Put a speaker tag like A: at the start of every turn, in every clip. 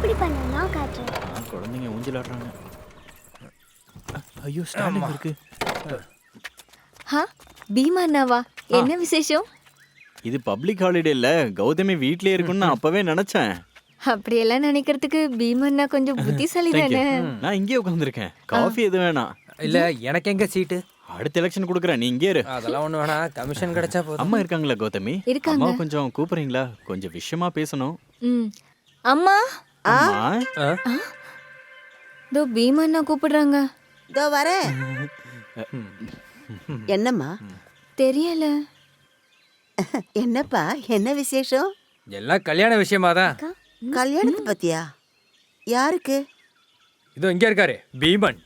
A: எப்படி பண்ணனா காட்டுறேன்.
B: குழந்தைங்க ஊஞ்சல் ஆடுறாங்க. ஐயோ ஸ்டாண்டிங் இருக்கு.
C: பீமா அண்ணாவா, என்ன விசேஷம்?
B: இது பப்ளிக் ஹாலிடே இல்ல, கௌதமி வீட்லயே இருக்குன்னு நான் அப்பவே நினைச்சேன்.
C: அப்படியெல்லாம் நினைக்கிறதுக்கு பீமா அண்ணா கொஞ்சம் புத்திசாலி தானே.
B: நான் இங்கே உட்காந்துருக்கேன். காஃபி எது வேணாம்.
D: இல்ல எனக்கு எங்க சீட்டு?
B: அடுத்த எலெக்ஷன் கொடுக்குறேன், நீ இங்கே இரு.
D: அதெல்லாம் ஒண்ணு வேணா, கமிஷன் கிடைச்சா போதும்.
B: அம்மா இருக்காங்களா கௌதமி?
C: இருக்காங்க.
B: அம்மா கொஞ்சம் கூப்பிடுறீங்களா? கொஞ்சம் விஷயமா பேசணும்.
C: அம்மா,
B: அம்மா
C: இதோ பீமா அண்ணா கூப்பிடுறாங்க.
E: இதோ வரேன். என்னம்மா?
C: தெரியல.
E: என்னப்பா, என்ன விசேஷம்?
D: எல்லாம் கல்யாண விஷயமா தான்.
E: கல்யாணத்தை பத்தியா? யாருக்கு?
D: இதோ இங்க இருக்காரு பீமன்.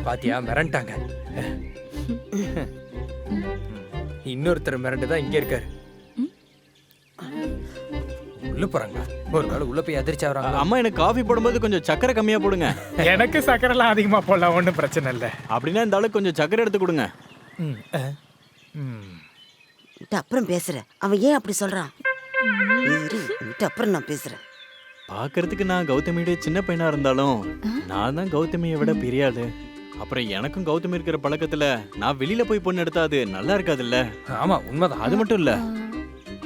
D: பாத்தியா, மிரண்டாங்க. இன்னொருத்தர் மிரண்டு தான் இங்க இருக்காரு. உள்ள போறாங்க. ஒரு வேளை உள்ள போய் அதிர்ச்சி ஆகுறாங்க.
B: அம்மா எனக்கு காஃபி போடும்போது கொஞ்சம் சக்கரை கம்மியா போடுங்க.
F: எனக்கு சக்கரெல்லாம் அதிகமா போடலாம், ஒன்றும் பிரச்சனை இல்லை.
B: அப்படின்னா இந்த ஆளுக்கு கொஞ்சம் சக்கரை எடுத்து கொடுங்க.
E: அப்புறம் பேசுறேன். அவன் ஏன் அப்படி சொல்றான்? அப்புறம் நான் பேசுறேன்.
B: பாக்குறதுக்கு நான் கௌதமியோட சின்ன பையனா இருந்தாலும் நான் தான் கௌதமியை விட பெரிய ஆளு. அப்புறம் எனக்கும் கௌதமி இருக்கிற பழக்கத்துல நான் வெளியில போய் பொண்ணு எடுத்தா அது நல்லா இருக்காதுல்ல.
D: ஆமா, உண்மைதான்.
B: அது மட்டும் இல்ல,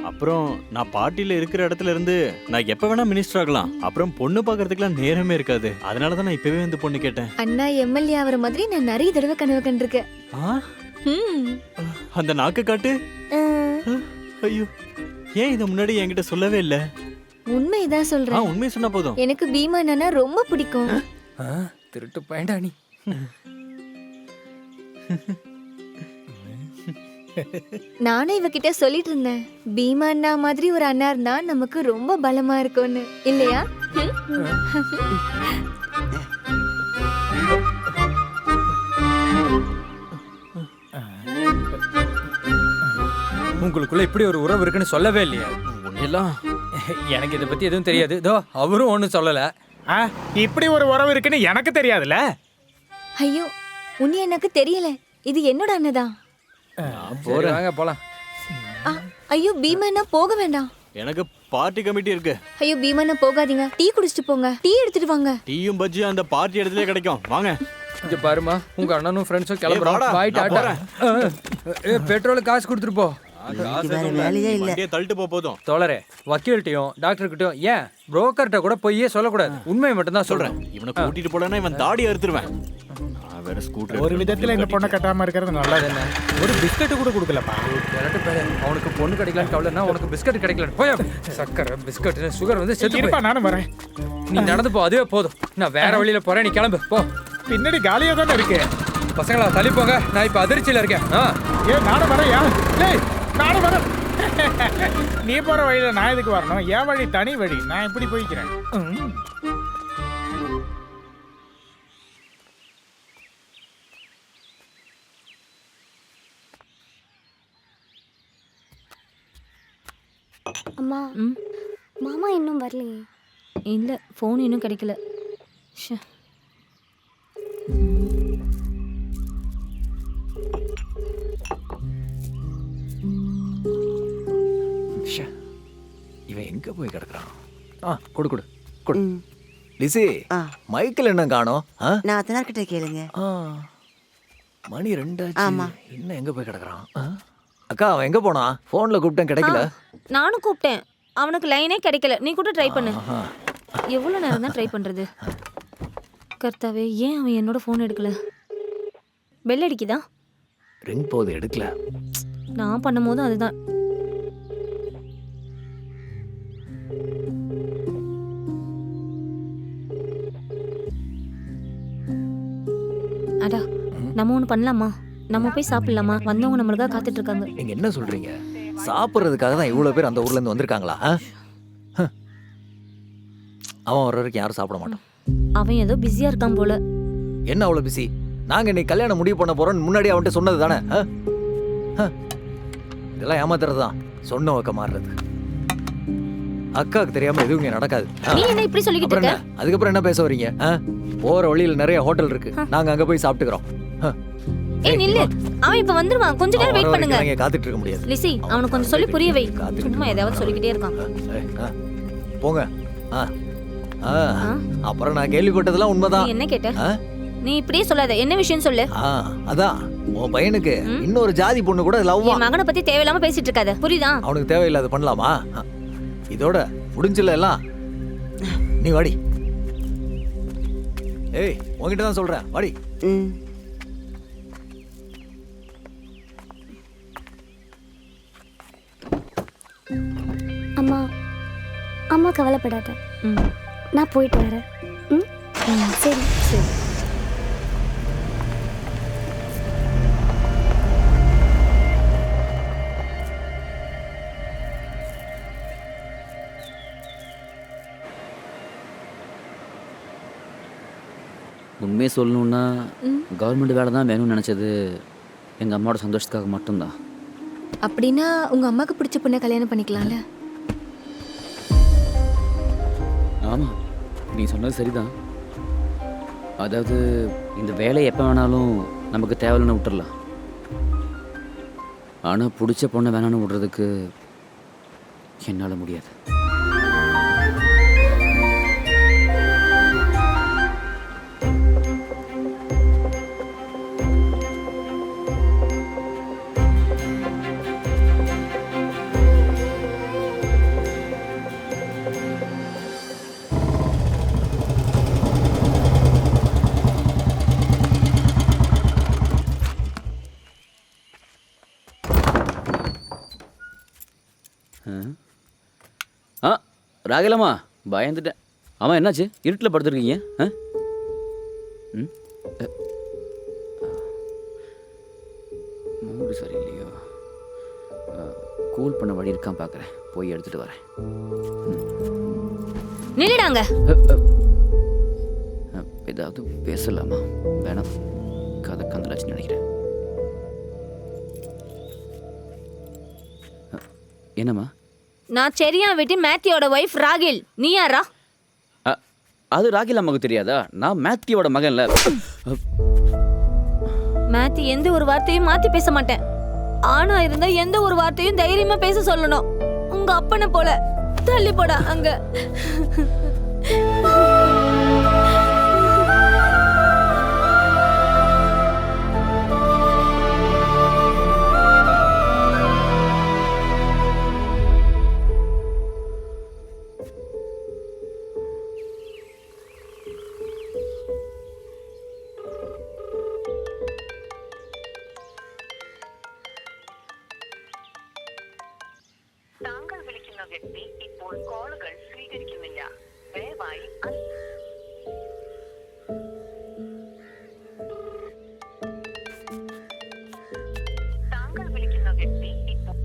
B: அப்புறம் நான் பார்ட்டில இருக்கிற இடத்துல இருந்து நான் எப்ப வேணா மினிஸ்டர் ஆகலாம். அப்புறம் பொண்ணு பாக்குறதுக்குலாம் நேரமே இருக்காது. அதனாலதான் நான் இப்பவே வந்து பொண்ணு கேட்டேன்.
C: அண்ணா எம்எல்ஏ ஆகிற மாதிரி நான் நிறைய தடவை கனவு கண்டிருக்கேன்.
B: அந்த நாக்கு காட்டு. ஐயோ, ஏன் இதை முன்னாடி என்கிட்ட சொல்லவே இல்ல?
C: உண்மைதான் சொல்றேன்.
B: உண்மையை சொன்னா போதும்.
C: எனக்கு பீமா அண்ணா ரொம்ப பிடிக்கும்.
D: திருட்டு பயண்டா நீ.
C: நானும் இவகிட்ட சொல்லிட்டு இருந்தேன், பீமா அண்ணா மாதிரி ஒரு அண்ணா இருந்தா நமக்கு ரொம்ப பலமா இருக்கும்னு. இல்லையா?
D: உங்களுக்குள்ள இப்படி ஒரு உறவு இருக்குன்னு சொல்லவே இல்லையா?
B: எல்லாம்
D: எனக்கு இதை பத்தி எதுவும் தெரியாது. இதோ அவரும் ஒன்றும் சொல்லல.
F: இப்படி ஒரு உறவு இருக்குன்னு எனக்கு தெரியாதுல்ல.
C: ஐயோ, உன்னை எனக்கு தெரியல. இது என்னோட அண்ணதான்.
D: வாங்க போலாம்.
C: ஐயோ பீமா அண்ணா போக வேண்டாம்.
B: எனக்கு பார்ட்டி கமிட்டி இருக்கு.
C: ஐயோ பீமா அண்ணா போகாதீங்க. டீ குடிச்சிட்டு போங்க. டீ எடுத்துட்டு வாங்க.
B: டீயும் பஜ்ஜியும் அந்த பார்ட்டி இடத்துல கிடைக்கும். வாங்க.
D: இங்க பாருமா, உங்க அண்ணனும் ஃப்ரெண்ட்ஸும் கிளம்புறாங்க. பாய் டாடா. பெட்ரோல் காசு கொடுத்துட்டு போ.
E: வேலையே இல்ல.
B: தள்ளிட்டு போதும்.
D: தோழரே, வக்கீல்கிட்டையும் டாக்டர்கிட்டையும் ஏன் புரோக்கர்கிட்ட கூட பொய்யே சொல்லக்கூடாது. உண்மையை மட்டும் தான் சொல்றேன்.
B: இவனை கூட்டிட்டு போலன்னா இவன் தாடி அறுத்துருவேன். வேற ஸ்கூட்டர்
F: ஒரு விதத்துல இந்த பொண்ணை கட்டாம இருக்கிறது நல்லது. என்ன, ஒரு பிஸ்கட் கூட கொடுக்கலப்பா.
D: அவனுக்கு பொண்ணு கிடைக்கலான்னு கவலைன்னா உனக்கு பிஸ்கட் கிடைக்கல. போய் சக்கரை பிஸ்கட் சுகர் வந்து செத்து
F: இருப்பா, நானும் வரேன்.
D: நீ நடந்து போ, அதுவே போதும். நான் வேற வழியில போறேன், நீ கிளம்பு போ.
F: பின்னாடி காலியா தானே இருக்கு.
D: பசங்களா தள்ளி போங்க, நான் இப்ப அதிர்ச்சியில இருக்கேன்.
F: நானும் வரேன். நானும் வரேன். நீ போற வழியில நான் எதுக்கு வரணும்? என் வழி தனி வழி, நான் எப்படி போய்க்கிறேன்.
A: அம்மா, மாமா இன்னும் வரலையே.
C: இல்ல, ஃபோன் இன்னும் கிடைக்கல.
G: இவன் எங்க போய் கிடக்குறான்? கொடு கொடு கொடு. லிசி, மைக்கேல் என்ன காணோம்?
E: நான் அத்தனார்கிட்ட கேளுங்க.
G: மணி 2 ஆச்சு. என்ன எங்க போய் கிடக்குறான்? அக்கா, அவன் எங்க போனா? போன்ல கூப்பிட்டேன், கிடைக்கல.
C: நானும் கூப்பிட்டேன், அவனுக்கு லைனே கிடைக்கல. நீ கூட ட்ரை பண்ணு. எவ்வளவு நேரம் தான் ட்ரை பண்றது? கர்த்தாவே, ஏன் அவன் என்னோட போன் எடுக்கல? பெல் அடிக்குதா?
G: ரிங் போது எடுக்கல.
C: நான் பண்ணும் போதும் அதுதான். அடா, நம்ம ஒண்ணு பண்ணலாமா? நம்ம போய் சாப்பிடலாமா? வந்தவங்க நம்மளுக்காக காத்துட்டு இருக்காங்க.
G: நீங்க என்ன சொல்றீங்க? சாப்பிடுறதுக்காக தான் இவ்வளவு பேர் அந்த ஊர்ல இருந்து வந்திருக்காங்களா? அவன் வர வரைக்கும் யாரும் சாப்பிட மாட்டான்.
C: அவன் ஏதோ பிஸியா இருக்கான் போல.
G: என்ன அவ்வளவு பிஸி? நாங்க இன்னைக்கு கல்யாணம் முடிவு பண்ண போறோம்னு முன்னாடி அவன்கிட்ட சொன்னது தானே. இதெல்லாம் ஏமாத்துறது தான், சொன்ன வக்க மாறுறது. அக்காவுக்கு தெரியாம எதுவும் இங்க நடக்காது.
C: நீ என்ன இப்படி சொல்லிக்கிட்டு இருக்க?
G: அதுக்கப்புறம் என்ன பேச வரீங்க? போற வழியில நிறைய ஹோட்டல் இருக்கு, நாங்க அங்க போய் சாப்பிட்டுக்கிறோம்.
C: ஏய் நில்லு, அவன் இப்ப வந்துருவான். கொஞ்ச நேரம் வெயிட் பண்ணுங்க.
G: நீங்க காத்துட்டு இருக்க முடியாது.
C: லிசி, அவனுக்கு கொஞ்சம் சொல்லி புரிய வை. சும்மா ஏதாவது சொல்லிக்கிட்டே இருக்கான்.
G: போங்க. அப்புறம் நான் கேள்விப்பட்டதெல்லாம்
C: நீ
G: உண்மைதான்.
C: என்ன கேட்ட?
G: ஆ?
C: நீ இப்படியே சொல்லாத. என்ன விஷயம் சொல்லு.
G: அதான் உன் பையனுக்கு இன்னொரு ஜாதி பொண்ணு கூட லவ்வா.
C: என் மகனை பத்தி தேவையில்லாம பேசிட்டு இருக்காத, புரியுதா?
G: அவனுக்கு தேவையில்லாத பண்ணலாமா? இதோட முடிஞ்சல எல்லாம். நீ வாடி. ஏய், உன்கிட்ட தான் சொல்றேன், வாடி.
E: ம்.
A: அம்மா அம்மா கவலைப்படாத,
C: ம்.
A: நான் போயிட்டு வரேன். ம் சரி
C: சரி.
H: உண்மையை சொல்லணுன்னா கவர்மெண்ட் வேலை தான் வேணும்னு நினச்சது எங்கள் அம்மாவோட சந்தோஷத்துக்காக மட்டும்தான்.
I: அப்படின்னா உங்க அம்மாக்கு பிடிச்ச பொண்ணை கல்யாணம் பண்ணிக்கலாம்ல?
H: ஆமாம், நீ சொன்னது சரிதான். அதாவது இந்த வேலையை எப்போ வேணாலும் நமக்கு தேவையில்லைன்னு விட்டுறலாம். ஆனால் பிடிச்ச பொண்ணை வேணான்னு விடுறதுக்கு என்னால் முடியாது. ராகிலம்மா, பயந்துட்டேன். ஆமாம், என்னாச்சு? இருட்டில் படுத்துருக்கீங்க? மூடு சரியில்லையோ? கூல் பண்ண வழி இருக்கான் பார்க்குறேன், போய் எடுத்துகிட்டு வரேன்.
C: நில்லுடாங்க.
H: ஏதாவது பேசலாமா? வேணாம், கதை கந்தலாச்சுன்னு நினைக்கிறேன். என்னம்மா?
C: நான் செரியா வீட்டு மேத்யோட ஒய்ஃப் ராகில். நீ யாரா?
H: அது ராகில் அம்மாவுக்கு தெரியாதா? நான் மேத்யோட மகன்ல.
C: மேத்தி எந்த ஒரு வார்த்தையும் மாத்தி பேச மாட்டேன். ஆனா இருந்தா எந்த ஒரு வார்த்தையும் தைரியமா பேச சொல்லணும். உங்க அப்பனை போல. தள்ளி போடா அங்க.
J: താങ്കൾ വിളിക്കുന്ന വ്യക്തി ഇപ്പോൾ കോളുകൾ സ്വീകരിക്കുന്നില്ല. ദയവായി താങ്കൾ വിളിക്കുന്ന വ്യക്തി ഇപ്പോൾ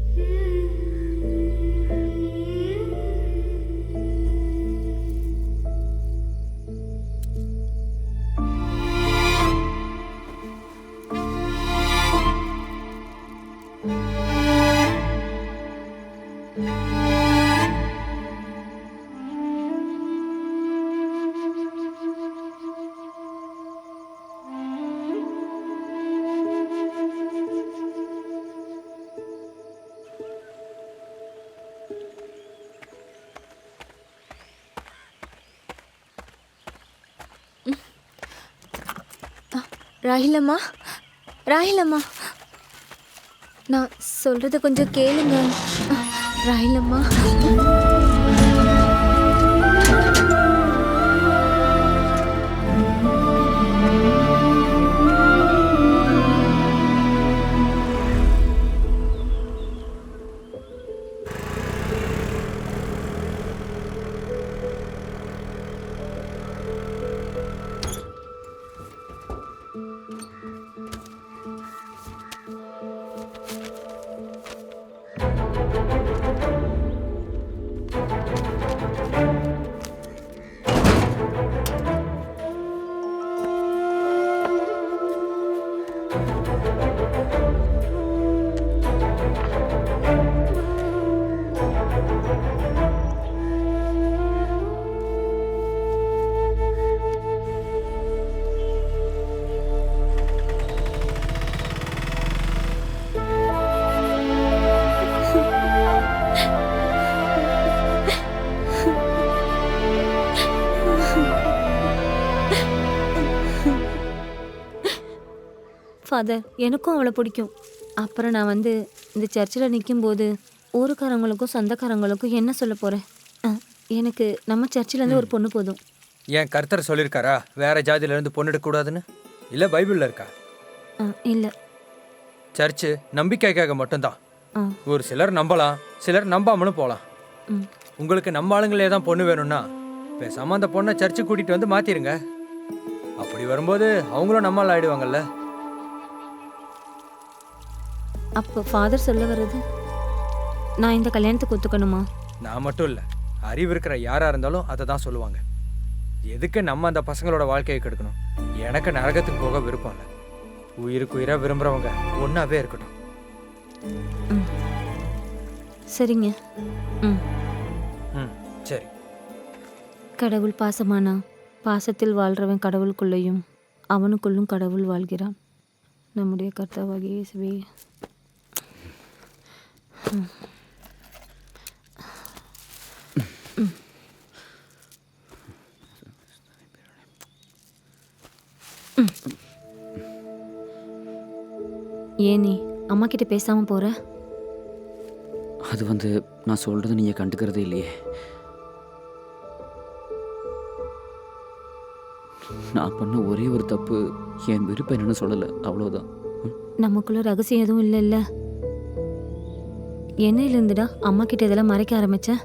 I: ராகிலம்மா, ராகிலம்மா, நான் சொல்றத கொஞ்சம் கேளுங்க. ராகிலம்மா,
C: ஃபாதர், எனக்கும் அவளை பிடிக்கும். அப்புறம் நான் வந்து இந்த சர்ச்சில் நிற்கும்போது ஊருக்காரங்களுக்கும் சொந்தக்காரங்களுக்கும் என்ன சொல்ல போகிறேன்? எனக்கு நம்ம சர்ச்சிலேருந்து ஒரு பொண்ணு போதும்.
D: ஏன் கர்த்தர் சொல்லியிருக்காரா வேற ஜாதியிலேருந்து பொண்ணு எடுக்கக்கூடாதுன்னு? இல்லை பைபிளில் இருக்கா?
C: இல்லை.
D: சர்ச்சு நம்பிக்கைக்காக மட்டும்தான். ஒரு சிலர் நம்பலாம், சிலர் நம்பாமலும் போகலாம். உங்களுக்கு நம்ம ஆளுங்களே தான் பொண்ணு வேணும்னா பேசாம அந்த பொண்ணை சர்ச்சுக்கு கூட்டிகிட்டு வந்து மாற்றிருங்க. அப்படி வரும்போது அவங்களும் நம்மால் ஆயிடுவாங்கல்ல.
C: அப்போ ஃபாதர் சொல்ல வர்றது நான் இந்த கல்யாணத்துக்கு ஒத்துக்கணுமா?
D: நான் மட்டும் இல்லை, அறிவு இருக்கிற யாராக இருந்தாலும் அதை தான் சொல்லுவாங்க. எதுக்கு நம்ம அந்த பசங்களோட வாழ்க்கையை கெடுக்கணும்? எனக்கு நரகத்துக்கு போக விருப்பம் இல்லை. உயிருக்கு உயிராக விரும்புகிறவங்க ஒன்றாவே இருக்கட்டும்.
C: சரிங்க.
D: சரி.
C: கடவுள் பாசமானா பாசத்தில் வாழ்றவன் கடவுளுக்குள்ளேயும் அவனுக்குள்ளும் கடவுள் வாழ்கிறான். நம்முடைய கர்த்தாவாகிய இயேசுவே. ஏன் நீ அம்மா கிட்ட பேசாம போற?
H: அது வந்து நான் சொல்கிறத நீங்கள் கண்டுக்கிறதே இல்லையே. நான் பண்ண ஒரே ஒரு தப்பு என் விருப்பம் என்னன்னு சொல்லலை, அவ்வளோதான்.
C: நமக்குள்ள ரகசியம் எதுவும் இல்லைல்ல? என்னையிலேருந்துடா அம்மா கிட்ட இதெல்லாம் மறைக்க ஆரம்பிச்சேன்?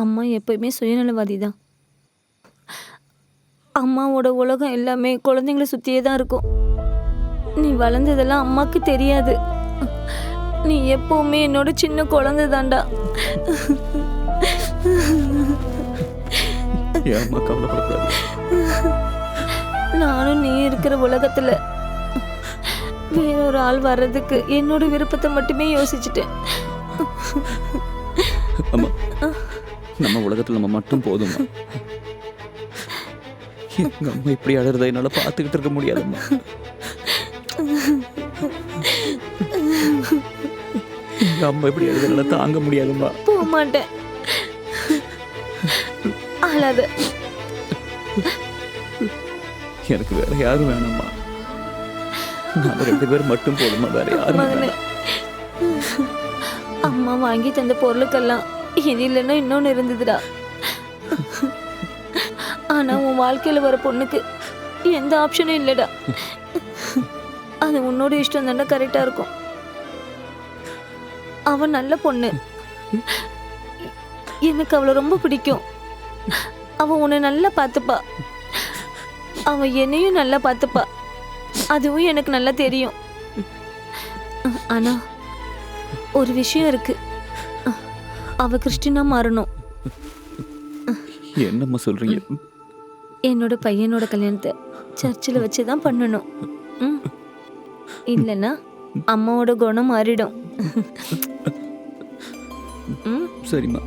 C: அம்மா எப்பயுமே சுயநலவாதி தான். அம்மாவோட உலகம் எல்லாமே குழந்தைங்களை சுற்றியே தான் இருக்கும். நீ வளர்ந்ததெல்லாம் அம்மாவுக்கு தெரியாது. நீ எப்பவுமே என்னோட சின்ன குழந்தை தான்டா. நானும் நீ இருக்கிற உலகத்துல வேறொரு ஆள் வர்றதுக்கு என்னோட விருப்பத்தை மட்டுமே யோசிச்சுட்டேன்.
H: நம்ம உலகத்துல நம்ம மட்டும் போதுமா? எங்க அம்மா இப்படி அழுறத என்னால பார்த்துக்கிட்டு இருக்க முடியாதும்மா. எங்க அம்மா இப்படி அழுறதுனால தாங்க முடியாதும்மா.
C: போக மாட்டேன். அழாத.
H: எனக்கு வேற யாரும் வேணாம்மா. நாம 2 பேர் மட்டும் போதுமா, வேற யாரும் வேணாம்.
C: அம்மா வாங்கி தந்த பொருளுக்கெல்லாம் இது இல்லைன்னா இன்னொன்று இருந்ததுடா. ஆனா உன் வாழ்க்கையில வர பொண்ணுக்கு எந்த ஆப்ஷனும் இல்லைடா. அது உன்னோட இஷ்டம் தானே கரெக்டா இருக்கும். அவன் நல்ல பொண்ணு, எனக்கு அவளை ரொம்ப பிடிக்கும். அவன் உன்னை நல்லா பார்த்துப்பா, அவன் என்னையும் நல்லா பார்த்துப்பா. அதுவும் எனக்கு நல்லா தெரியும். ஆனா ஒரு விஷயம் இருக்கு, அவ கிறிஸ்டினா மாறணும்.
H: என்னம்மா சொல்றீங்க?
C: என்னோட பையனோட கல்யாணத்தை சர்ச்சில் வச்சு தான் பண்ணணும். இல்லைன்னா அம்மாவோட குணம் மாறிடும்.
H: சரிம்மா.